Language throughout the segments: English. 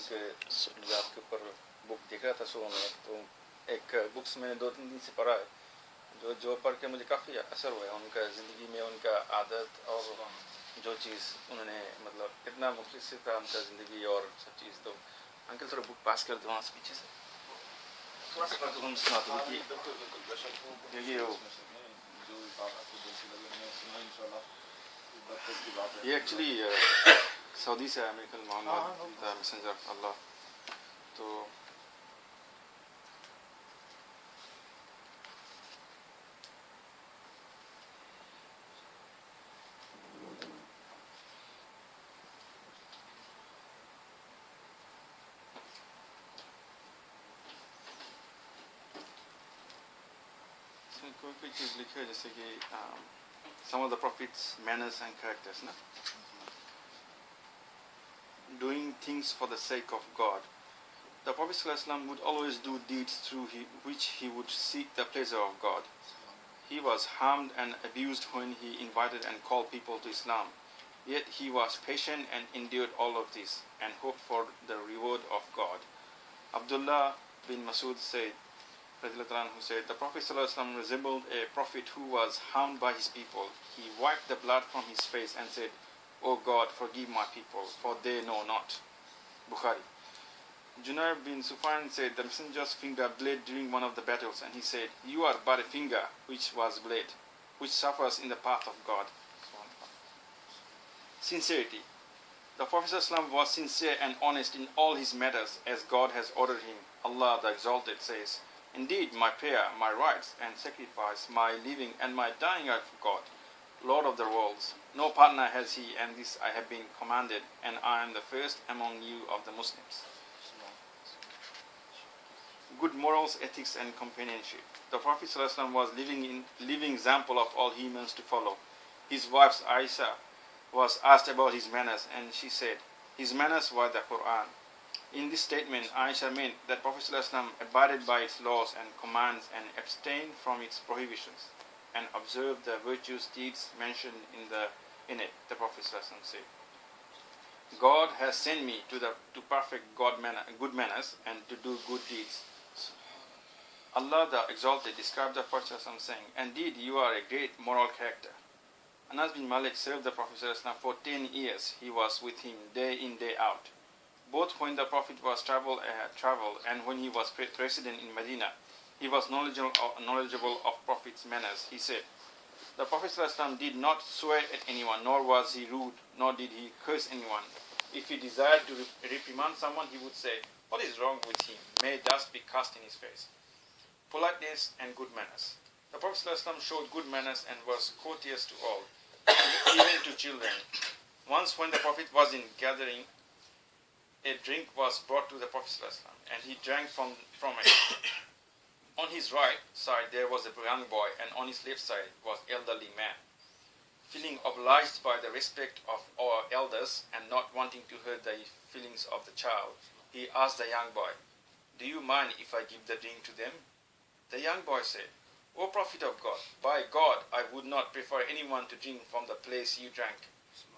के निजात के ऊपर बुक देख रहा था सुबह में, तो एक बुक्स मैंने 2-3 दिन से पढ़ा है, जो पढ़ के मुझे काफ़ी असर हुआ है उनका ज़िंदगी में, उनका आदत और जो चीज़ उन्होंने मतलब इतना मुख्तलिफ था उनका ज़िंदगी और सब चीज़। तो अंकल थोड़ा बुक पास कर दो वहाँ से पीछे से, थोड़ा सा तो हम सुना दो कि ये एक्चुअली सऊदी से है, मेरे मोहम्मद द मैसेंजर ऑफ अल्लाह। तो कोई चीज़ लिखी है जैसे कि some of the prophets' manners and characters, na? Doing things for the sake of God. The Prophet ﷺ would always do deeds through which he would seek the pleasure of God. He was harmed and abused when he invited and called people to Islam. Yet he was patient and endured all of this and hoped for the reward of God. Abdullah bin Masud said, who said, the Prophet ﷺ resembled a prophet who was harmed by his people. He wiped the blood from his face and said, "O God, forgive my people, for they know not." Bukhari. Junayd bin Sufyan said, the messenger's finger bled during one of the battles, and he said, "You are but a finger which was bled, which suffers in the path of God." Sincerity. The Prophet ﷺ was sincere and honest in all his matters, as God has ordered him. Allah the Exalted says, "Indeed, my prayer, my rites and sacrifice, my living and my dying are for God, Lord of the worlds. No partner has he, and this I have been commanded, and I am the first among you of the Muslims." Good morals, ethics and companionship. The Prophet ﷺ was living example of all humans to follow. His wife Aisha was asked about his manners, and she said, "His manners were the Quran." In this statement, Aisha meant that Prophet ﷺ abided by its laws and commands and abstained from its prohibitions and observed the virtuous deeds mentioned in it. The Prophet ﷺ said, "God has sent me to perfect good manners and to do good deeds." Allah the Exalted described the Prophet ﷺ saying, "Indeed, you are a great moral character." Anas bin Malik served the Prophet ﷺ for 10 years. He was with him day in, day out. Both when the Prophet was travel and when he was resident in Medina, he was knowledgeable of Prophet's manners. He said, "The Prophet ﷺ did not swear at anyone, nor was he rude, nor did he curse anyone. If he desired to reprimand someone, he would say, 'What is wrong with him? May dust be cast in his face.'" Politeness and good manners. The Prophet ﷺ showed good manners and was courteous to all, even to children. Once when the Prophet was in gathering, a drink was brought to the Prophet ﷺ, and he drank from it. On his right side there was a young boy, and on his left side was elderly man. Feeling obliged by the respect of our elders and not wanting to hurt the feelings of the child, he asked the young boy, "Do you mind if I give the drink to them?" The young boy said, "O Prophet of God, by God, I would not prefer anyone to drink from the place you drank.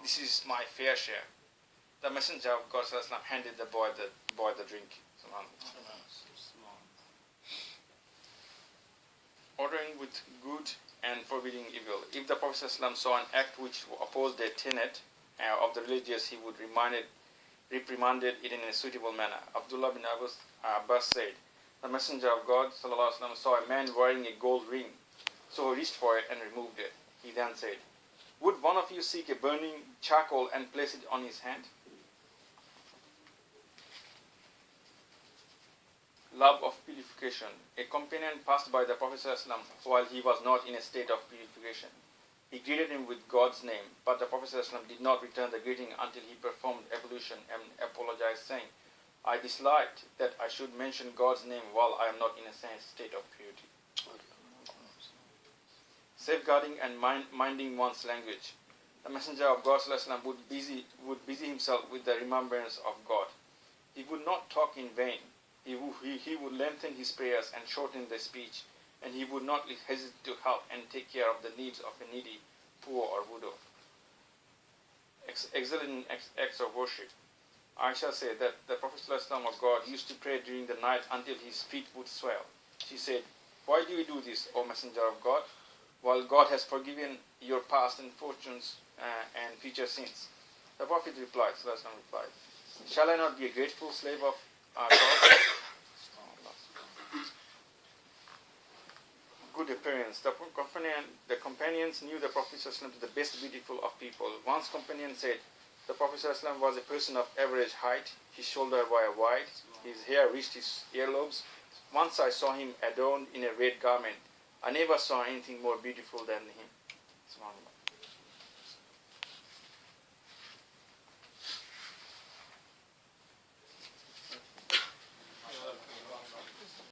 This is my fair share." The Messenger of God ﷺ handed the boy the drink. Ordering with good and forbidding evil. If the Prophet ﷺ saw an act which opposed a tenet of the religious, he would reprimanded it in a suitable manner. Abdullah bin Abbas said, the Messenger of God ﷺ saw a man wearing a gold ring, so he reached for it and removed it. He then said, "Would one of you seek a burning charcoal and place it on his hand?" Love of purification. A companion passed by the Prophet ﷺ while he was not in a state of purification. He greeted him with God's name, but the Prophet ﷺ did not return the greeting until he performed ablution and apologized, saying, "I disliked that I should mention God's name while I am not in a state of purity." Safeguarding and minding one's language. The Messenger of God ﷺ would busy himself with the remembrance of God. He would not talk in vain. He would lengthen his prayers and shorten the speech, and he would not hesitate to help and take care of the needs of a needy, poor or widow. Excellent acts of worship. Aisha said that the Prophet ﷺ of God used to pray during the night until his feet would swell. She said, "Why do you do this, O Messenger of God? While God has forgiven your past and fortunes and future sins." The Prophet replied, ﷺ replied, "Shall I not be a grateful slave of God?" Good appearance. The companions knew the Prophet ﷺ to the best beautiful of people. One's companion said, the Prophet ﷺ was a person of average height. His shoulders were wide. His hair reached his earlobes. Once I saw him adorned in a red garment. I never saw anything more beautiful than him. SubhanAllah.